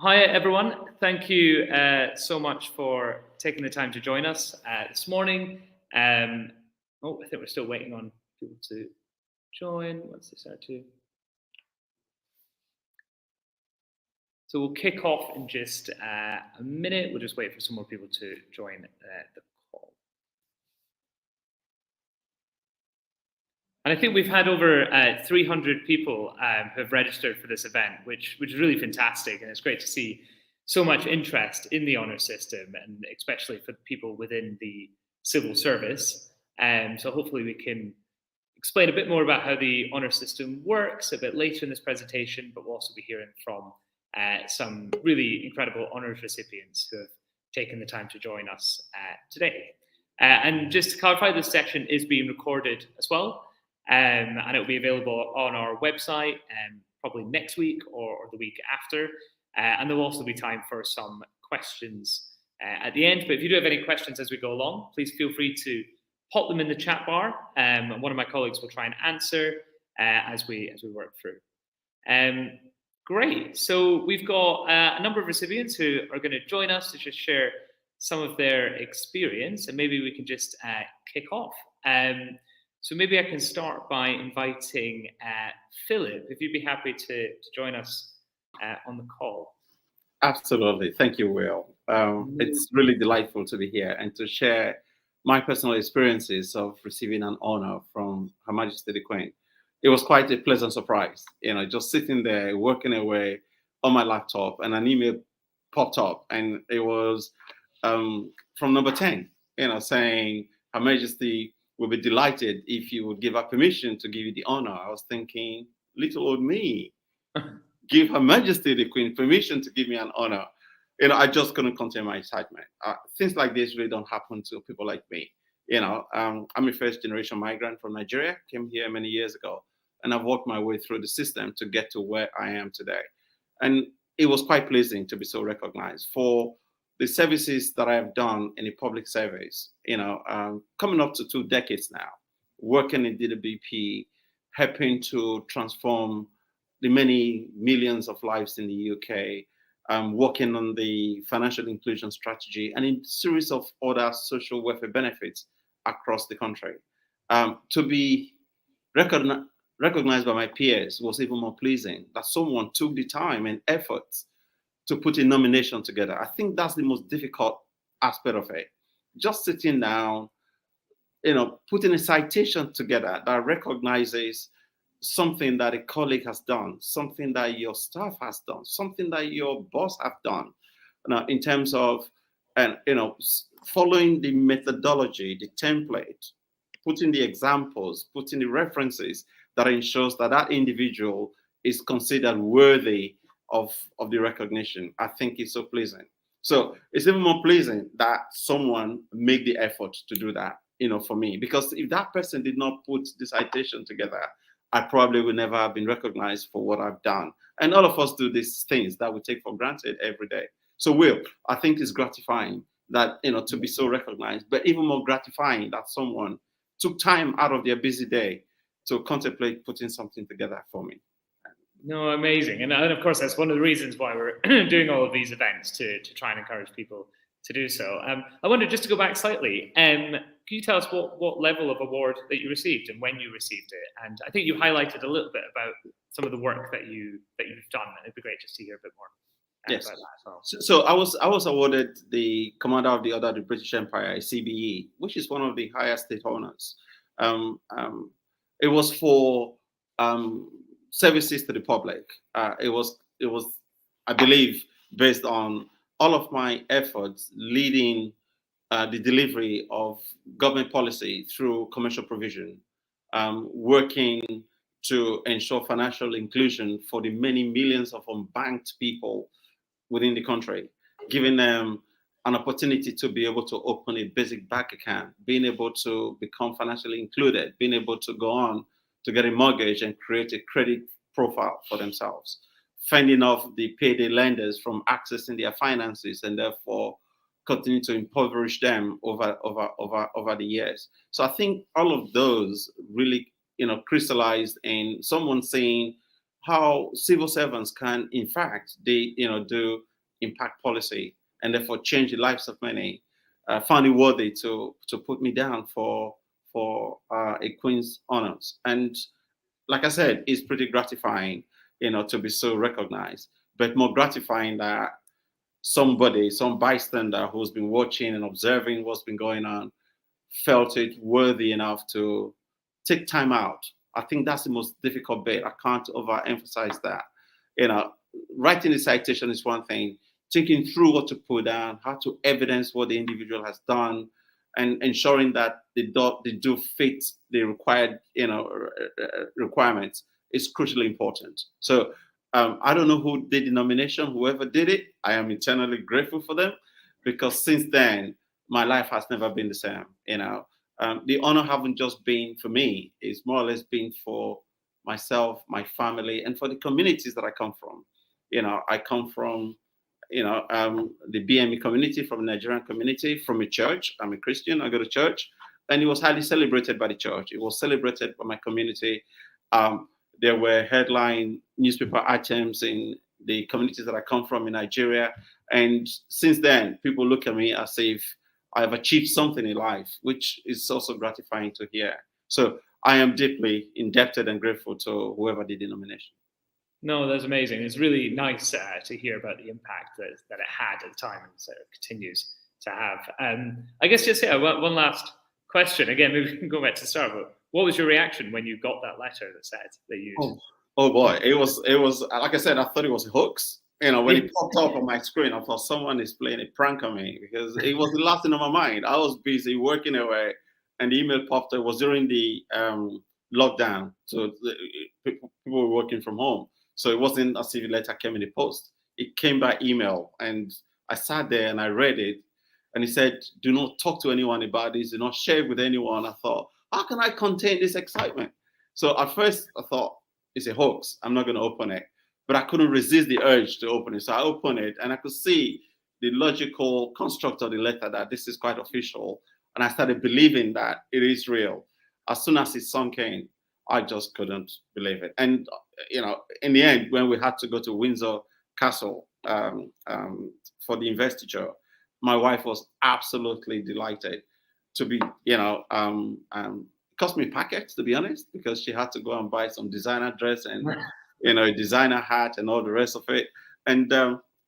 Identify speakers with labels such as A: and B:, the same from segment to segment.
A: Hi, everyone. Thank you so much for taking the time to join us this morning. Um, I think we're still waiting on people to join. Once they start to. So we'll kick off in just a minute. We'll just wait for some more people to join the call. And I think we've had over 300 people who have registered for this event, which is really fantastic. And it's great to see so much interest in the honour system, and especially for people within the civil service. So hopefully we can explain a bit more about how the honour system works a bit later in this presentation, but we'll also be hearing from some really incredible honours recipients who have taken the time to join us today. And just to clarify, this session is being recorded as well. And it will be available on our website probably next week or the week after. And there will also be time for some questions at the end. But if you do have any questions as we go along, please feel free to pop them in the chat bar. And one of my colleagues will try and answer as we work through. Great. So we've got a number of recipients who are going to join us to just share some of their experience, and maybe we can just kick off. So maybe I can start by inviting Philip, if you'd be happy to join us on the call.
B: Absolutely. Thank you, Will. It's really delightful to be here and to share my personal experiences of receiving an honor from Her Majesty the Queen. It was quite a pleasant surprise, just sitting there working away on my laptop, and an email popped up, and it was from number 10, saying, Her Majesty will be delighted if you would give her permission to give you the honor. I was thinking, little old me, give Her Majesty the Queen permission to give me an honor. I just couldn't contain my excitement. Things like this really don't happen to people like me. I'm a first generation migrant from Nigeria, came here many years ago, and I've worked my way through the system to get to where I am today. And it was quite pleasing to be so recognized for the services that I have done in the public service, coming up to 2 decades now, working in DWP, helping to transform the many millions of lives in the UK, working on the financial inclusion strategy, and in a series of other social welfare benefits across the country. To be recognized by my peers was even more pleasing, that someone took the time and effort to put a nomination together. I think that's the most difficult aspect of it. Just sitting down, putting a citation together that recognizes something that a colleague has done, something that your staff has done, something that your boss have done, in terms of, following the methodology, the template, putting the examples, putting the references that ensures that that individual is considered worthy of the recognition. I think it's so pleasing. So it's even more pleasing that someone made the effort to do that, for me, because if that person did not put the citation together, I probably would never have been recognized for what I've done. And all of us do these things that we take for granted every day. So, Will, I think it's gratifying that, to be so recognized, but even more gratifying that someone took time out of their busy day to contemplate putting something together for me.
A: No, amazing. And of course, that's one of the reasons why we're doing all of these events, to try and encourage people to do so. I wonder, just to go back slightly, can you tell us what level of award that you received and when you received it? And I think you highlighted a little bit about some of the work that you've done, and it'd be great just to hear a bit more
B: yes.
A: about that as well.
B: So I was awarded the Commander of the Order of the British Empire, CBE, which is one of the highest state honors. It was for services to the public. It was, I believe, based on all of my efforts leading the delivery of government policy through commercial provision, working to ensure financial inclusion for the many millions of unbanked people within the country, giving them an opportunity to be able to open a basic bank account, being able to become financially included, being able to go on to get a mortgage and create a credit profile for themselves, fending off the payday lenders from accessing their finances and therefore continue to impoverish them over the years. So I think all of those really, crystallized in someone saying how civil servants can, in fact, do impact policy and therefore change the lives of many, found it worthy to put me down for a Queen's honors. And like I said, it's pretty gratifying, to be so recognized, but more gratifying that somebody, some bystander who's been watching and observing what's been going on, felt it worthy enough to take time out. I think that's the most difficult bit. I can't overemphasize that. Writing the citation is one thing, thinking through what to put down, how to evidence what the individual has done, and ensuring that they do fit the required, requirements is crucially important. So I don't know who did the nomination, whoever did it. I am eternally grateful for them, because since then, my life has never been the same. The honor haven't just been for me, it's more or less been for myself, my family, and for the communities that I come from. I come from, the BME community, from the Nigerian community, from a church. I'm a Christian, I go to church, and it was highly celebrated by the church. It was celebrated by my community. There were headline newspaper items in the communities that I come from in Nigeria. And since then, people look at me as if I've achieved something in life, which is also gratifying to hear. So I am deeply indebted and grateful to whoever did the nomination.
A: No, that's amazing. It's really nice to hear about the impact that it had at the time, and so it continues to have. I guess just one last question. Again, maybe we can go back to the start, but what was your reaction when you got that letter that said that you?
B: Oh boy, it was like I said, I thought it was a hoax. When it popped up on my screen, I thought someone is playing a prank on me, because it was the last thing on my mind. I was busy working away, and the email popped up. It was during the lockdown, so people were working from home. So it wasn't as if the letter came in the post. It came by email, and I sat there and I read it, and it said, "Do not talk to anyone about this. Do not share it with anyone." I thought, how can I contain this excitement? So at first I thought, it's a hoax, I'm not going to open it. But I couldn't resist the urge to open it. So I opened it, and I could see the logical construct of the letter, that this is quite official. And I started believing that it is real. As soon as it sunk in, I just couldn't believe it. And, in the end, when we had to go to Windsor Castle for the investiture, my wife was absolutely delighted to be, cost me packets, to be honest, because she had to go and buy some designer dress and a designer hat and all the rest of it. And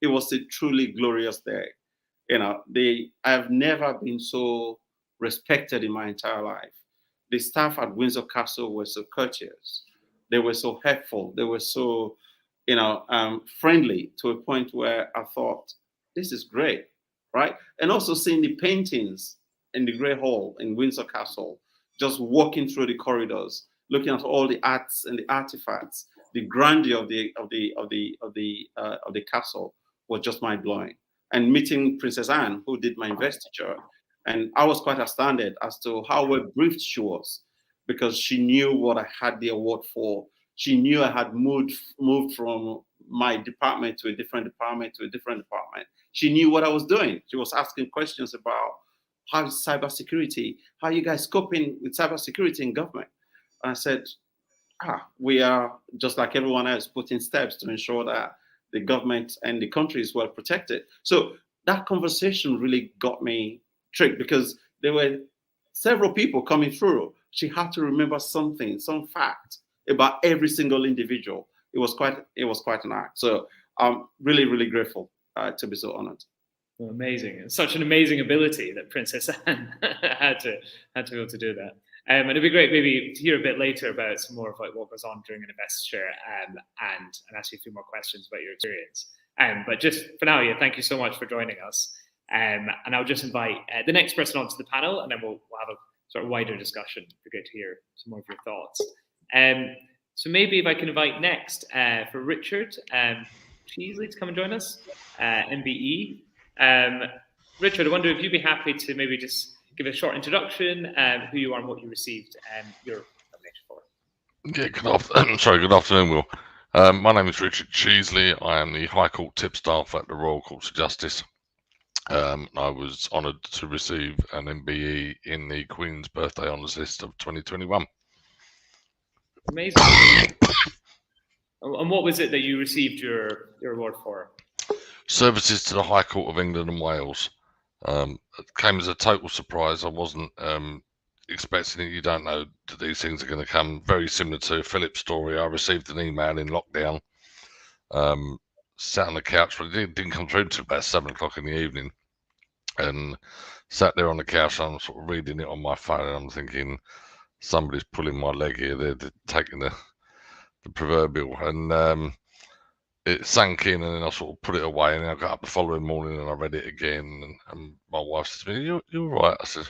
B: it was a truly glorious day. I've never been so respected in my entire life. The staff at Windsor Castle were so courteous. They were so helpful. They were so, friendly, to a point where I thought, this is great, right? And also seeing the paintings in the Great Hall in Windsor Castle, just walking through the corridors, looking at all the arts and the artifacts, the grandeur of the castle was just mind blowing. And meeting Princess Anne, who did my investiture, and I was quite astounded as to how well briefed she was, because she knew what I had the award for. She knew I had moved from my department to a different department to a different department. She knew what I was doing. She was asking questions about how is cybersecurity, how are you guys coping with cybersecurity in government? And I said, we are, just like everyone else, putting steps to ensure that the government and the country is well protected. So that conversation really got me tricked, because there were several people coming through. She had to remember something, some fact about every single individual. It was quite an act. So I'm really, really grateful to be so honored.
A: Well, amazing. It's such an amazing ability that Princess Anne had to be able to do that. And it'd be great maybe to hear a bit later about some more of like what goes on during an investiture, and ask you a few more questions about your experience. But just for now, thank you so much for joining us. And I'll just invite the next person onto the panel, and then we'll have a sort of wider discussion. It'd be great to hear some more of your thoughts. So maybe if I can invite next for Richard Cheesley to come and join us, MBE. Richard, I wonder if you'd be happy to maybe just give a short introduction, who you are and what you received your nomination for.
C: Yeah, good afternoon, Will. My name is Richard Cheesley. I am the High Court Tipstaff at the Royal Courts of Justice. I was honoured to receive an MBE in the Queen's Birthday Honours List of 2021.
A: Amazing. And what was it that you received your award for?
C: services to the High Court of England and Wales. It came as a total surprise. I wasn't expecting it. You don't know that these things are going to come. Very similar to Philip's story. I received an email in lockdown. Sat on the couch, but it didn't come through until about 7 o'clock in the evening. And sat there on the couch, and I'm sort of reading it on my phone, and I'm thinking, somebody's pulling my leg here. They're taking the proverbial. And it sank in, and then I sort of put it away, and then I got up the following morning and I read it again, and my wife said to me, you're right. I said,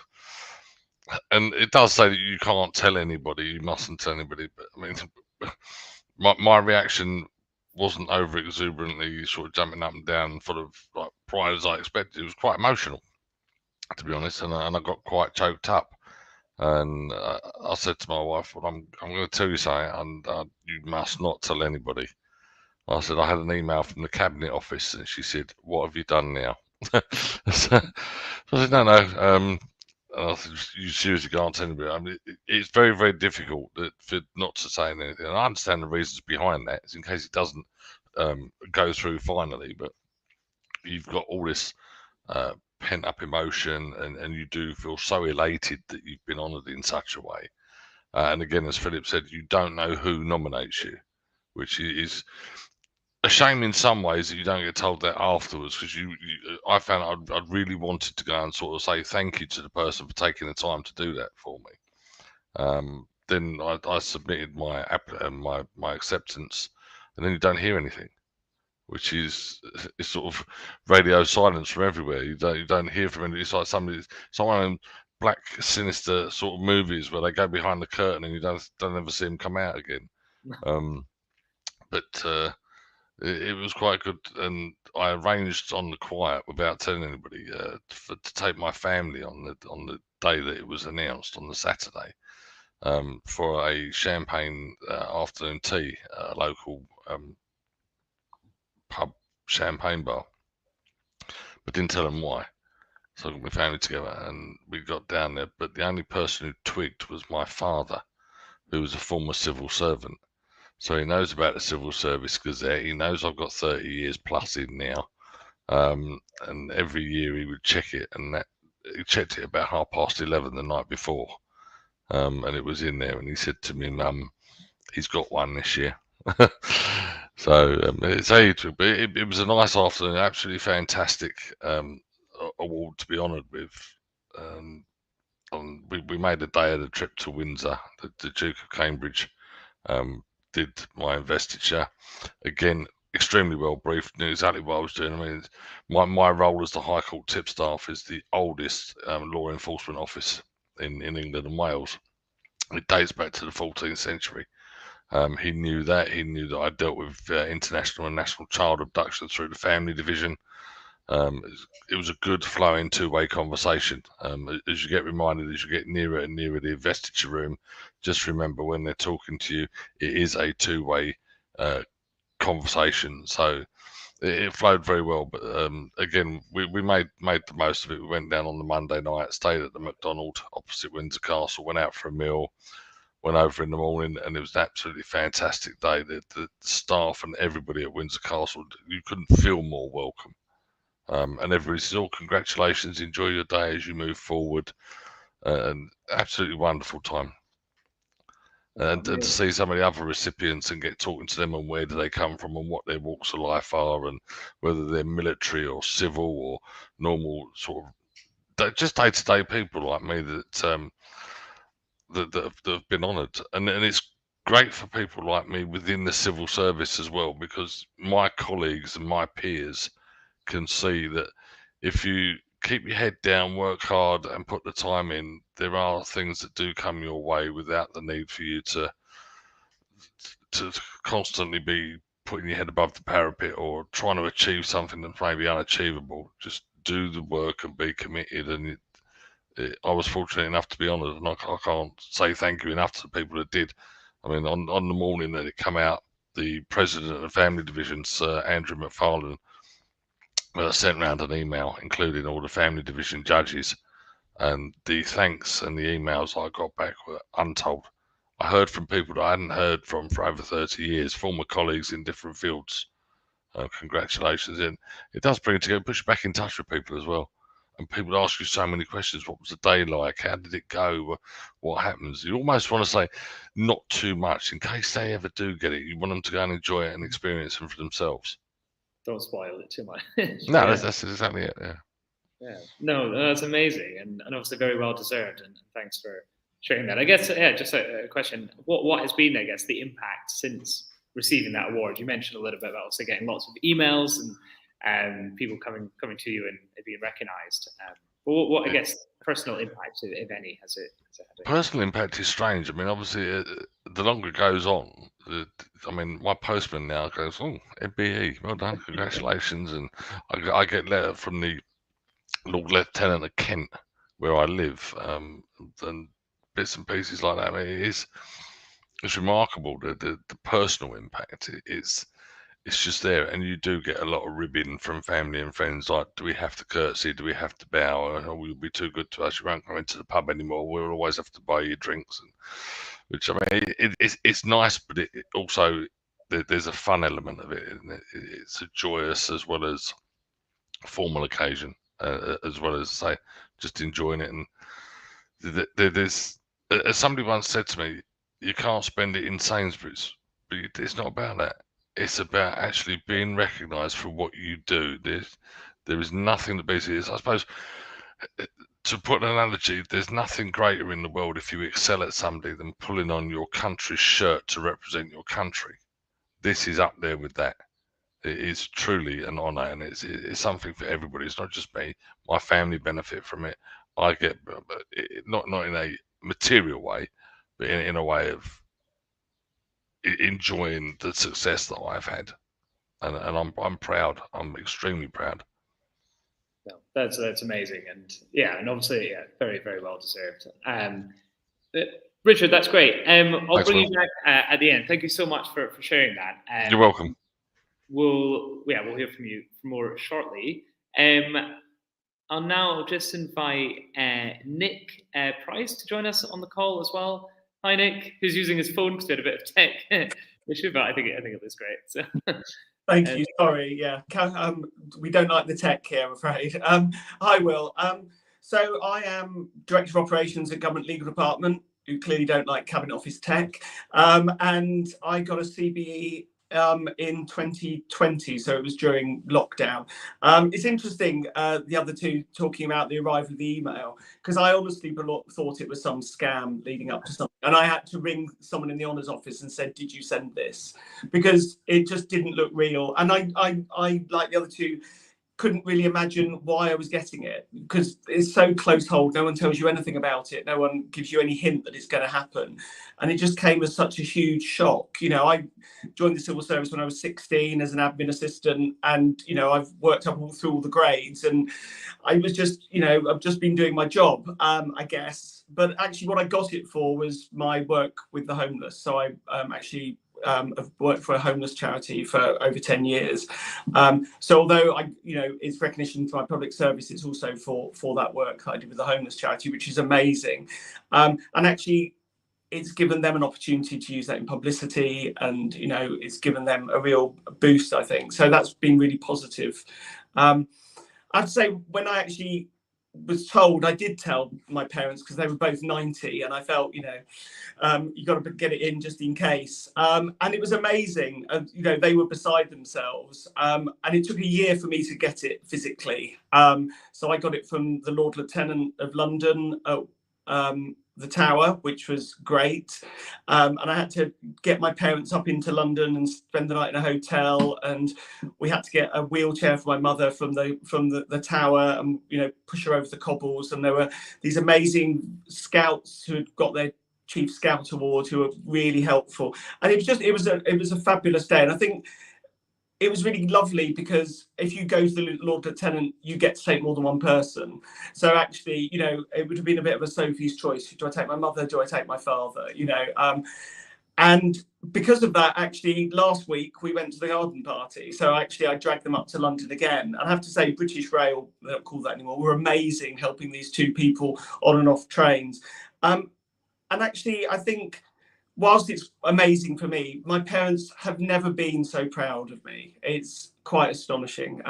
C: and it does say that you can't tell anybody, you mustn't tell anybody, but I mean, my reaction wasn't over exuberantly sort of jumping up and down full of like pride as I expected. It was quite emotional, to be honest, and I got quite choked up. And I said to my wife, well, I'm going to tell you something, and you must not tell anybody. I said, I had an email from the Cabinet Office, and she said, what have you done now? So I said, no. And I said, you seriously can't tell anybody. I mean, it's very, very difficult for not to say anything. And I understand the reasons behind that. It's in case it doesn't go through finally, but you've got all this pent up emotion, and you do feel so elated that you've been honoured in such a way. And again, as Philip said, you don't know who nominates you, which is a shame in some ways that you don't get told that afterwards, because I found I'd really wanted to go and sort of say thank you to the person for taking the time to do that for me. Then I submitted my acceptance, and then you don't hear anything, which is sort of radio silence from everywhere. You don't hear from anybody. It's like someone in black sinister sort of movies where they go behind the curtain and you don't ever see them come out again. But it was quite good, and I arranged on the quiet without telling anybody to take my family on the day that it was announced on the Saturday for a champagne afternoon tea, a local pub champagne bar, but didn't tell them why. So I got my family together and we got down there, but the only person who twigged was my father, who was a former civil servant. So he knows about the Civil Service Gazette. He knows I've got 30 years plus in now. And every year he would check it, and he checked it about 11:30 the night before. And it was in there, and he said to me, Mum, he's got one this year. So it's age, but it was a nice afternoon, absolutely fantastic award to be honoured with. We made a day of the trip to Windsor. The Duke of Cambridge did my investiture. Again, extremely well briefed, knew exactly what I was doing. I mean, my role as the High Court tipstaff is the oldest law enforcement office in England and Wales. It dates back to the 14th century. He knew that. He knew that I dealt with international and national child abduction through the family division. It was a good flowing two-way conversation. As you get reminded, as you get nearer and nearer the investiture room, just remember when they're talking to you, it is a two-way conversation. So it flowed very well. But again, we made the most of it. We went down on the Monday night, stayed at the McDonald's opposite Windsor Castle, went out for a meal, went over in the morning, and it was an absolutely fantastic day. The staff and everybody at Windsor Castle, you couldn't feel more welcome. And everybody says, oh, congratulations, enjoy your day as you move forward. And absolutely wonderful time. And to see some of the other recipients and get talking to them and where do they come from and what their walks of life are and whether they're military or civil or normal sort of just day-to-day people like me that have been honoured. And it's great for people like me within the civil service as well, because my colleagues and my peers can see that if you keep your head down, work hard and put the time in, there are things that do come your way without the need for you to constantly be putting your head above the parapet or trying to achieve something that's maybe unachievable. Just do the work and be committed. And I was fortunate enough to be honoured, and I can't say thank you enough to the people that did. I mean, on the morning that it came out, the president of the family division, Sir Andrew McFarlane, sent round an email including all the family division judges, and the thanks and the emails I got back were untold. I heard from people that I hadn't heard from for over 30 years, former colleagues in different fields, congratulations. And it does bring it together, push you back in touch with people as well. And people ask you so many questions. What was the day like? How did it go? What happens? You almost want to say not too much in case they ever do get it. You want them to go and enjoy it and experience it for themselves.
A: Don't spoil it too much.
C: No, that's exactly it. Yeah.
A: Yeah. No, that's amazing, and obviously very well deserved. And thanks for sharing that. I guess, yeah, just a question. What has been, I guess, the impact since receiving that award? You mentioned a little bit about also getting lots of emails and people coming to you and being recognised. But what I guess personal impact, if any, has it had?
C: Personal impact is strange. I mean, obviously, the longer it goes on, my postman now goes, "Oh, MBE, well done, congratulations," and I get letter from the Lord Lieutenant of Kent, where I live, and bits and pieces like that. I mean, it's remarkable the personal impact. It's just there, and you do get a lot of ribbing from family and friends. Like, do we have to curtsy? Do we have to bow? Or will you be too good to us? You won't come into the pub anymore. We'll always have to buy you drinks. Which, I mean, it's nice, but it also there's a fun element of it. Isn't it? It's a joyous as well as formal occasion, as well as, say, just enjoying it. And there's, as somebody once said to me, you can't spend it in Sainsbury's, but it's not about that. It's about actually being recognised for what you do. There is nothing that beats it. I suppose, to put an analogy, there's nothing greater in the world if you excel at somebody than pulling on your country's shirt to represent your country. This is up there with that. It is truly an honour, and it's something for everybody. It's not just me. My family benefit from it. I get, not in a material way, but in a way of enjoying the success that I've had, and I'm proud. I'm extremely proud.
A: No, that's amazing, and yeah, and obviously, yeah, very very well deserved. Richard, that's great. I'll
C: Thanks,
A: bring
C: Will.
A: you back at the end. Thank you so much for sharing that.
C: You're welcome.
A: We'll hear from you more shortly. I'll now just invite Nick Price to join us on the call as well. Hi, Nick, who's using his phone because we had a bit of tech issue, but I think it looks great. So.
D: Thank you. Sorry, yeah, we don't like the tech here, I'm afraid. Hi, Will. So I am Director of Operations at Government Legal Department, who clearly don't like Cabinet Office tech, and I got a CBE in 2020, so it was during lockdown. It's interesting, the other two talking about the arrival of the email, because I honestly thought it was some scam leading up to something, and I had to ring someone in the honours office and said, did you send this? Because it just didn't look real, and I like the other two, couldn't really imagine why I was getting it, because it's so close hold. No one tells you anything about it. No one gives you any hint that it's going to happen. And it just came as such a huge shock. You know, I joined the civil service when I was 16 as an admin assistant, and, you know, I've worked up through all the grades, and I was just, you know, I've just been doing my job, I guess. But actually what I got it for was my work with the homeless. So I actually I've worked for a homeless charity for over 10 years. So although it's recognition for my public service, it's also for that work I did with the homeless charity, which is amazing. And actually, it's given them an opportunity to use that in publicity, and, you know, it's given them a real boost, I think. So that's been really positive. I'd say when I actually was told, I did tell my parents, because they were both 90, and I felt, you know, you got to get it in just in case. And it was amazing. You know, they were beside themselves. And it took a year for me to get it physically. So I got it from the Lord Lieutenant of London, the Tower, which was great. And I had to get my parents up into London and spend the night in a hotel, and we had to get a wheelchair for my mother from the Tower, and, you know, push her over the cobbles. And there were these amazing scouts who had got their Chief Scout Award, who were really helpful. And it was a fabulous day. And I think it was really lovely, because if you go to the Lord Lieutenant, you get to take more than one person. So actually, you know, it would have been a bit of a Sophie's choice. Do I take my mother? Do I take my father? You know, and because of that, actually, last week we went to the garden party. So actually, I dragged them up to London again. And I have to say, British Rail, they don't call that anymore, were amazing helping these two people on and off trains. And actually, I think whilst it's amazing for me, my parents have never been so proud of me. It's quite astonishing.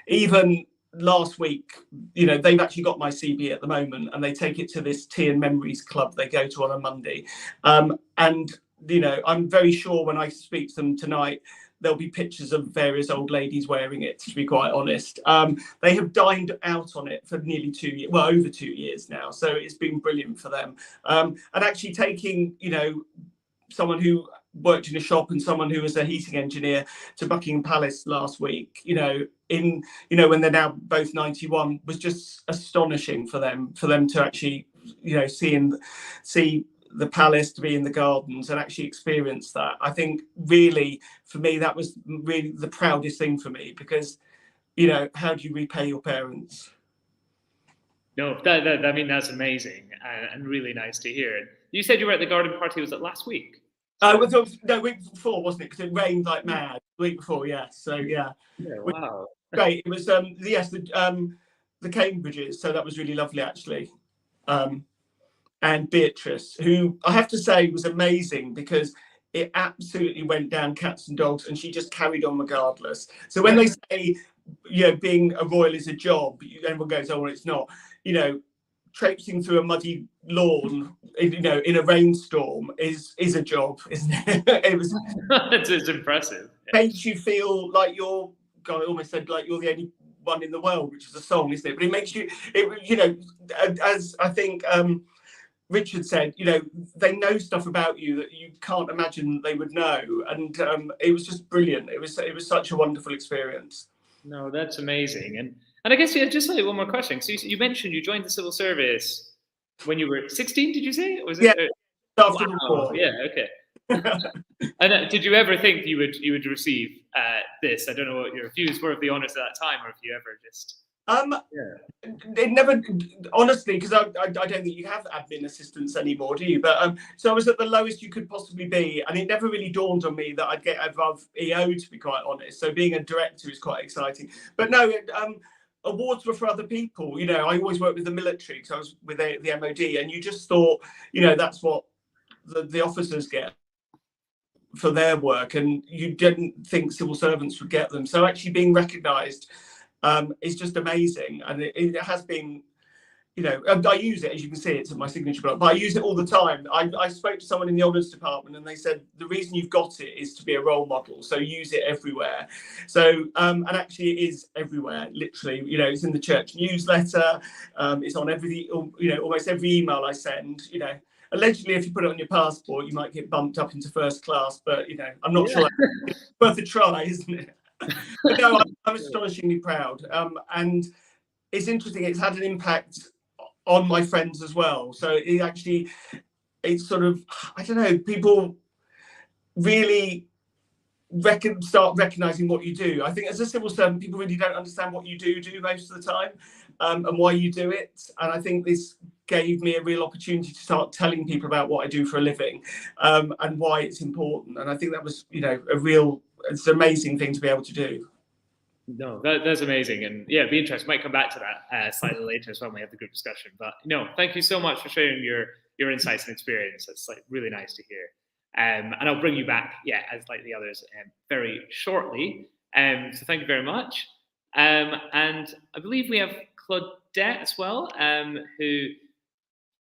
D: Even last week, they've actually got my CB at the moment, and they take it to this Tea and Memories club they go to on a Monday. And I'm very sure when I speak to them tonight, there'll be pictures of various old ladies wearing it, to be quite honest. They have dined out on it for nearly 2 years, well, over 2 years now. So it's been brilliant for them. And actually taking, someone who worked in a shop and someone who was a heating engineer to Buckingham Palace last week, when they're now both 91, was just astonishing for them to actually, see the palace, to be in the gardens and actually experience that. I think really, for me, that was really the proudest thing for me, because, how do you repay your parents?
A: No, I mean, that's amazing and really nice to hear. You said you were at the garden party, was it last week?
D: No, week before, wasn't it? Because it rained like mad the week before, yes. So, yeah.
A: Wow.
D: Great. It was, the Cambridges, so that was really lovely, actually. And Beatrice, who I have to say was amazing, because it absolutely went down cats and dogs, and she just carried on regardless. So when they say, being a royal is a job, everyone goes, oh, well, it's not. Traipsing through a muddy lawn, in a rainstorm is a job, isn't it?
A: It's impressive.
D: Makes you feel like I almost said like you're the only one in the world, which is a song, isn't it? But it makes you, as I think Richard said, they know stuff about you that you can't imagine they would know, and it was just brilliant. It was such a wonderful experience.
A: No, that's amazing. And I guess, just like one more question. So you mentioned you joined the civil service when you were 16, did you say? Or was it,
D: after the war.
A: Yeah, okay. And did you ever think you would receive this? I don't know what your views were of the honours at that time, or if you ever just...
D: It never, honestly, because I don't think you have admin assistants anymore, do you? But so I was at the lowest you could possibly be, and it never really dawned on me that I'd get above EO, to be quite honest. So being a director is quite exciting. But no, awards were for other people. I always worked with the military, because I was with the MOD, and you just thought, that's what the officers get for their work, and you didn't think civil servants would get them. So actually being recognised is just amazing, and it has been, I use it, as you can see, it's in my signature block, but I use it all the time. I spoke to someone in the honours department, and they said the reason you've got it is to be a role model, so use it everywhere. So and actually it is everywhere, literally. It's in the church newsletter, it's on almost every email I send. Allegedly, if you put it on your passport, you might get bumped up into first class, but I'm not sure. It's worth a try, isn't it? But no, I'm astonishingly proud, and it's interesting. It's had an impact on my friends as well. So it's sort of, I don't know, people really start recognizing what you do. I think as a civil servant, people really don't understand what you do most of the time, and why you do it. And I think this gave me a real opportunity to start telling people about what I do for a living, and why it's important. And I think that was, it's an amazing thing to be able to do.
A: No, that's amazing. And yeah, it'd be interesting. Might come back to that slightly later as well when we have the group discussion. But thank you so much for sharing your insights and experience. It's really nice to hear. And I'll bring you back, as like the others, very shortly. So thank you very much. And I believe we have Claudette as well, who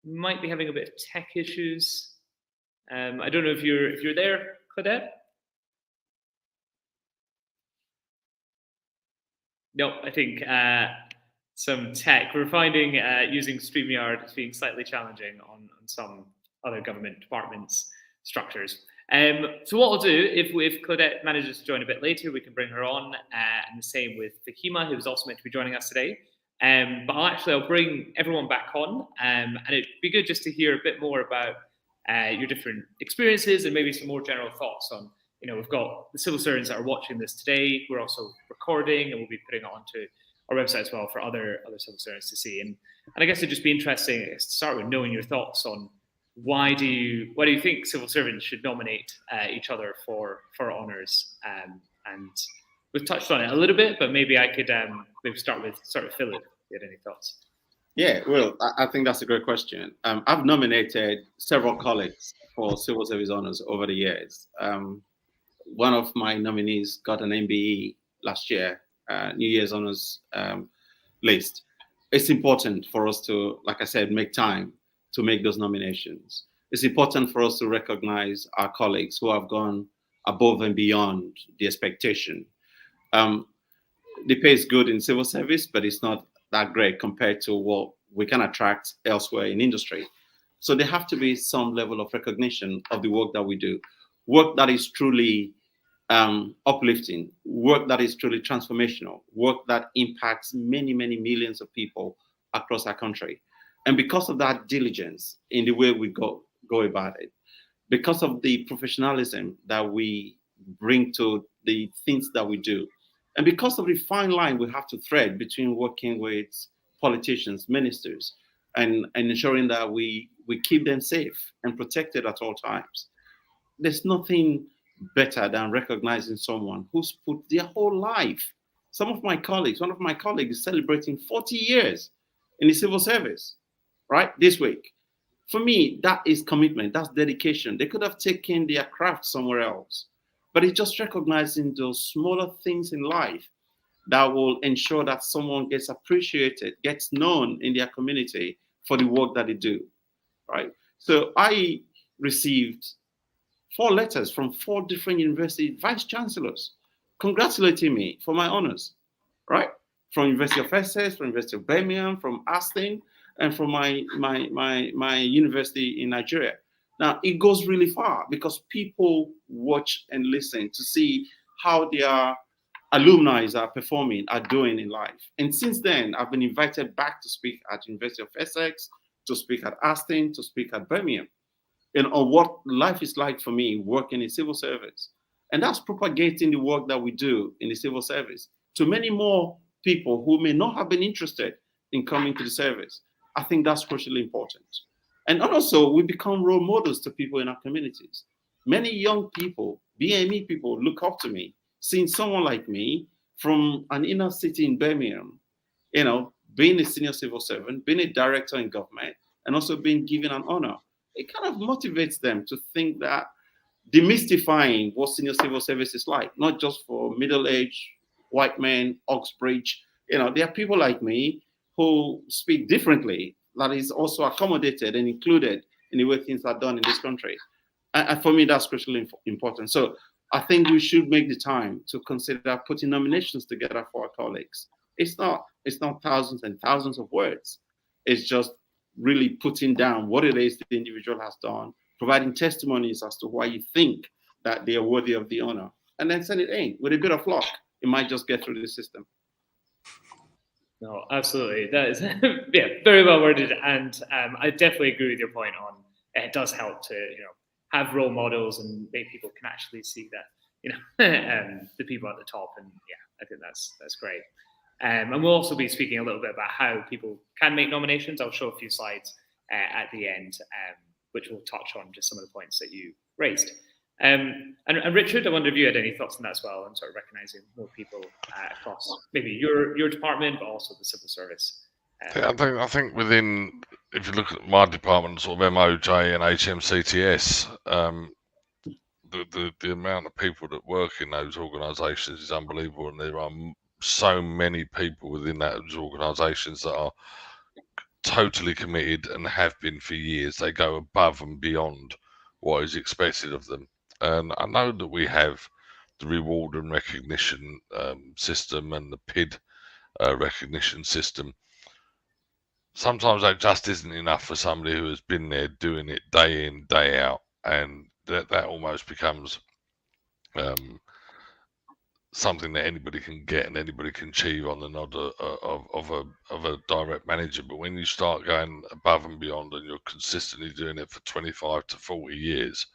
A: might be having a bit of tech issues. I don't know if you're there, Claudette. No, I think some tech. We're finding using StreamYard as being slightly challenging on some other government departments' structures. So what we'll do, if Claudette manages to join a bit later, we can bring her on, and the same with Fahima, who's also meant to be joining us today. But I'll bring everyone back on, and it'd be good just to hear a bit more about your different experiences and maybe some more general thoughts on, we've got the civil servants that are watching this today. We're also recording, and we'll be putting it onto our website as well for other civil servants to see. And I guess it'd just be interesting to start with knowing your thoughts on why do you think civil servants should nominate each other for honours? And we've touched on it a little bit, but maybe I could maybe start with Philip. If you had any thoughts?
B: Yeah, well, I think that's a great question. I've nominated several colleagues for civil service honors over the years. One of my nominees got an MBE last year, New Year's honors list. It's important for us to, like I said, make time to make those nominations. It's important for us to recognize our colleagues who have gone above and beyond the expectation. Um, the pay is good in civil service, but it's not that great compared to what we can attract elsewhere in industry. So there have to be some level of recognition of the work that we do, work that is truly uplifting, work that is truly transformational, work that impacts many, many millions of people across our country. And because of that diligence in the way we go about it, because of the professionalism that we bring to the things that we do, and because of the fine line we have to thread between working with politicians, ministers, and ensuring that we keep them safe and protected at all times. There's nothing better than recognizing someone who's put their whole life. One of my colleagues is celebrating 40 years in the civil service, right? This week. For me, that is commitment, that's dedication. They could have taken their craft somewhere else, but it's just recognizing those smaller things in life that will ensure that someone gets appreciated, gets known in their community for the work that they do, right? So I received 4 letters from 4 different university vice chancellors congratulating me for my honors, right? From University of Essex, from University of Birmingham, from Aston, and from my university in Nigeria. Now it goes really far because people watch and listen to see how their alumni are performing, are doing in life. And since then, I've been invited back to speak at University of Essex, to speak at Aston, to speak at Birmingham, and on what life is like for me working in civil service. And that's propagating the work that we do in the civil service to many more people who may not have been interested in coming to the service. I think that's crucially important. And also, we become role models to people in our communities. Many young people, BME people, look up to me, seeing someone like me from an inner city in Birmingham, being a senior civil servant, being a director in government, and also being given an honor. It kind of motivates them to think that demystifying what senior civil service is like, not just for middle-aged white men, Oxbridge. There are people like me who speak differently, that is also accommodated and included in the way things are done in this country. And for me, that's crucially important. So I think we should make the time to consider putting nominations together for our colleagues. It's not thousands and thousands of words. It's just really putting down what it is the individual has done, providing testimonies as to why you think that they are worthy of the honor, and then send it in. With a bit of luck, it might just get through the system.
A: No, absolutely. That is very well worded, and I definitely agree with your point on it does help to have role models and make people can actually see that the people at the top, and I think that's great. And we'll also be speaking a little bit about how people can make nominations. I'll show a few slides at the end, which will touch on just some of the points that you raised. And Richard, I wonder if you had any thoughts on that as well, and sort of recognizing more people across maybe your department, but also the civil service.
C: I think within, if you look at my department, sort of MOJ and HMCTS, the amount of people that work in those organisations is unbelievable, and there are so many people within those organisations that are totally committed and have been for years. They go above and beyond what is expected of them. And I know that we have the reward and recognition system and the PID recognition system. Sometimes that just isn't enough for somebody who has been there doing it day in, day out, and that almost becomes something that anybody can get and anybody can achieve on the nod of a direct manager. But when you start going above and beyond and you're consistently doing it for 25 to 40 years,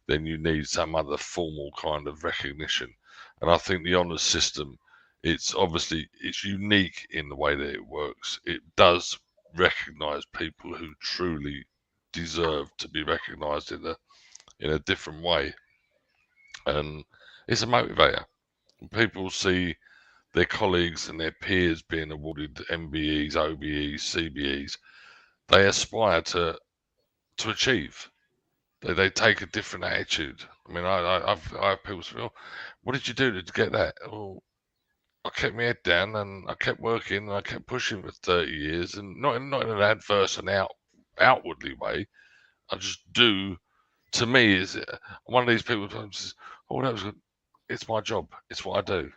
C: then you need some other formal kind of recognition. And I think the honours system, it's unique in the way that it works. It does recognise people who truly deserve to be recognised in a different way, and it's a motivator. People see their colleagues and their peers being awarded MBEs, OBEs, CBEs, they aspire to achieve. They take a different attitude. I mean, I have people say, "Oh, what did you do to get that?" Well, I kept my head down and I kept working and I kept pushing for 30 years, and not in an adverse and outwardly way. I just do. To me, is one of these people who says, "Oh, that was good. It's my job. It's what I do."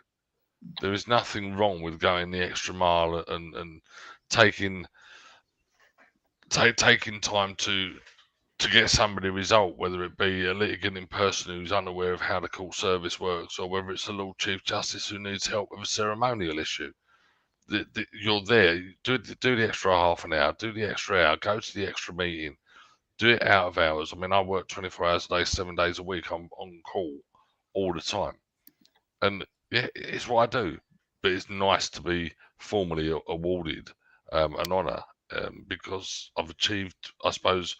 C: There is nothing wrong with going the extra mile and taking time to get somebody a result, whether it be a litigating person who's unaware of how the court service works, or whether it's the Lord Chief Justice who needs help with a ceremonial issue. You're there. Do the extra half an hour. Do the extra hour. Go to the extra meeting. Do it out of hours. I mean, I work 24 hours a day, 7 days a week. I'm on call all the time, and yeah, it's what I do. But it's nice to be formally awarded an honour because I've achieved, I suppose,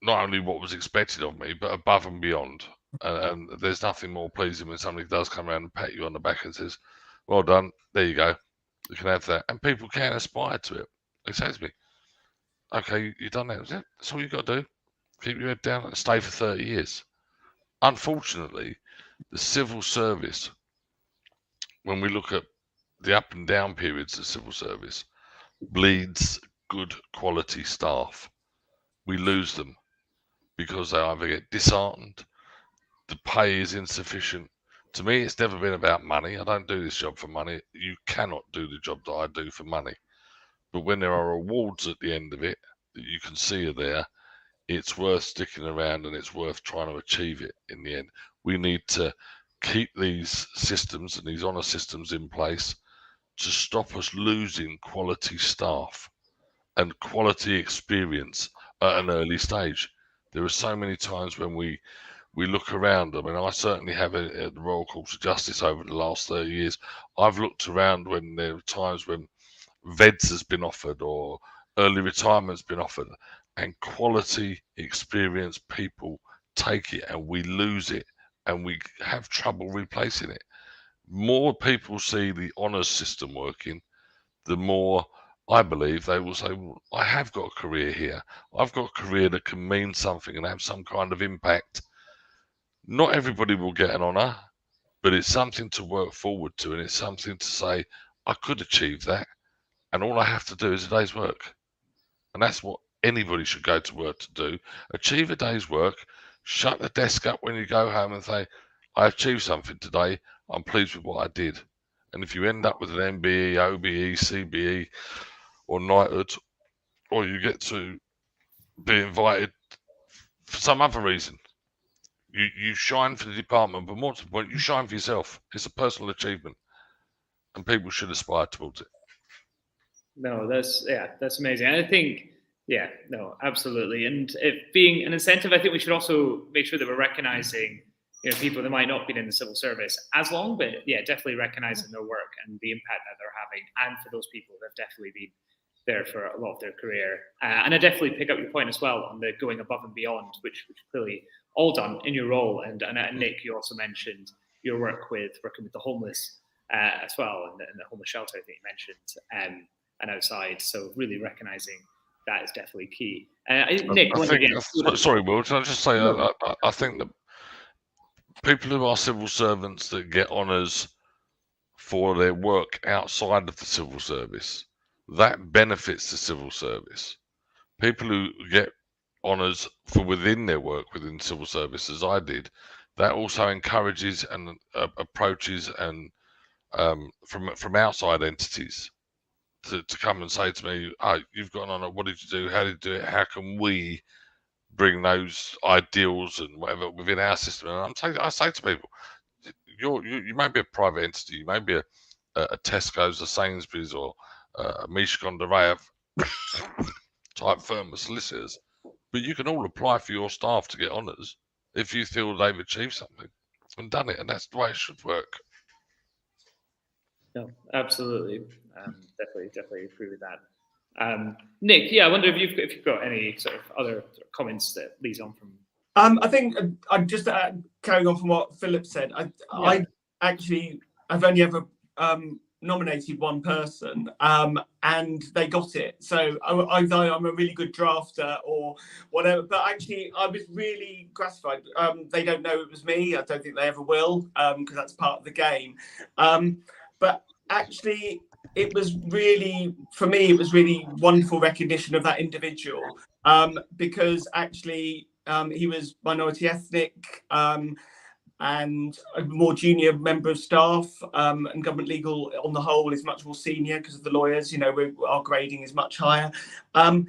C: not only what was expected of me, but above and beyond. And there's nothing more pleasing when somebody does come around and pat you on the back and says, "Well done, there you go, you can have that." And people can aspire to it. They say to me, "Okay, you've done that. That's all you've got to do. Keep your head down and stay for 30 years. Unfortunately, the civil service, when we look at the up and down periods of civil service, bleeds good quality staff. We lose them because they either get disheartened, the pay is insufficient. To me, it's never been about money. I don't do this job for money. You cannot do the job that I do for money. But when there are awards at the end of it that you can see are there, it's worth sticking around and it's worth trying to achieve it in the end. We need to keep these systems and these honour systems in place to stop us losing quality staff and quality experience at an early stage. There are so many times when we look around. I mean, I certainly have at the Royal Courts of Justice over the last 30 years. I've looked around when there are times when VEDS has been offered or early retirement's been offered, and quality experienced people take it and we lose it and we have trouble replacing it. More people see the honours system working, the more I believe they will say, "Well, I have got a career here. I've got a career that can mean something and have some kind of impact." Not everybody will get an honour, but it's something to work forward to, and it's something to say, "I could achieve that, and all I have to do is a day's work." And that's what anybody should go to work to do. Achieve a day's work, shut the desk up when you go home and say, "I achieved something today. I'm pleased with what I did." And if you end up with an MBE, OBE, CBE, or knighthood, or you get to be invited for some other reason, you shine for the department, but more to the point, you shine for yourself. It's a personal achievement, and people should aspire towards it.
A: No, that's amazing. And I think, yeah, no, absolutely. And it being an incentive, I think we should also make sure that we're recognizing, people that might not be in the civil service as long, but yeah, definitely recognizing their work and the impact that they're having. And for those people that have definitely been there for a lot of their career. And I definitely pick up your point as well on the going above and beyond, which clearly all done in your role. And Nick, you also mentioned your work working with the homeless as well, and the homeless shelter, I think you mentioned, and outside. So really recognizing that is definitely key. Nick,
C: sorry, Will, can I just say, I think that people who are civil servants that get honours for their work outside of the civil service, that benefits the civil service. People who get honours for within their work within civil service, as I did, that also encourages and approaches and from outside entities to come and say to me, "Oh, you've got an honour. What did you do? How did you do it? How can we bring those ideals and whatever within our system?" And I say to people, you may be a private entity, you may be a Tesco's, a Sainsbury's, or a Mishcon de Reyev type firm of solicitors, but you can all apply for your staff to get honours if you feel they've achieved something and done it, and that's the way it should work.
A: No, absolutely. Definitely agree with that. Nick, yeah, I wonder if you've got any sort of other comments that leads on from.
D: I think I'm just carrying on from what Philip said. I've only ever nominated one person, and they got it. So either I'm a really good drafter or whatever, but actually I was really gratified. They don't know it was me. I don't think they ever will, because that's part of the game. But actually, it was really, for me, it was really wonderful recognition of that individual, because actually he was minority ethnic, and a more junior member of staff, and government legal on the whole is much more senior because of the lawyers. Our grading is much higher, and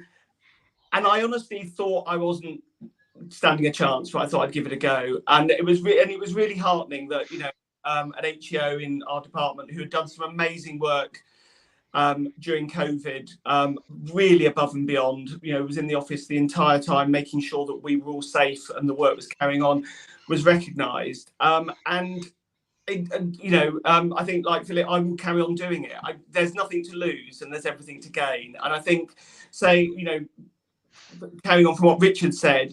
D: I honestly thought I wasn't standing a chance, but I thought I'd give it a go, and it was really heartening that an HEO in our department who had done some amazing work during COVID, really above and beyond, was in the office the entire time, making sure that we were all safe and the work was carrying on, was recognised. I think, like Philip, I will carry on doing it. There's nothing to lose and there's everything to gain. And I think, carrying on from what Richard said,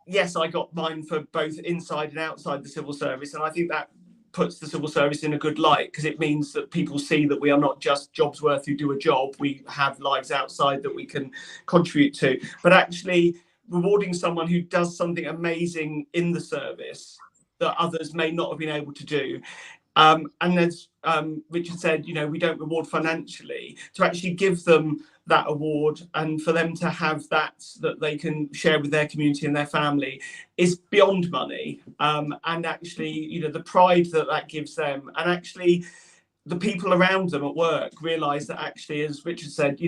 D: yes, I got mine for both inside and outside the civil service. And I think that puts the civil service in a good light, because it means that people see that we are not just jobs worth who do a job. We have lives outside that we can contribute to. But actually rewarding someone who does something amazing in the service that others may not have been able to do. And as Richard said, we don't reward financially. To actually give them that award and for them to have that they can share with their community and their family is beyond money. And actually, the pride that gives them, and actually the people around them at work realise that actually, as Richard said,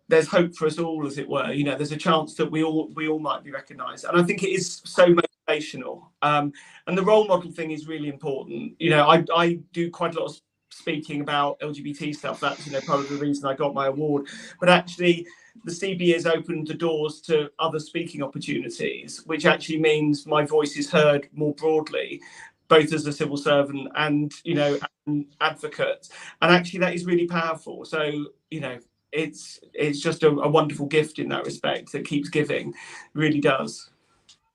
D: there's hope for us all, as it were. There's a chance that we all might be recognised, and I think it is so motivational. And the role model thing is really important. I do quite a lot of speaking about LGBT stuff. That's part of the reason I got my award. But actually, the CB has opened the doors to other speaking opportunities, which actually means my voice is heard more broadly, both as a civil servant and an advocate. And actually, that is really powerful. So it's just a wonderful gift in that respect that keeps giving. It really does.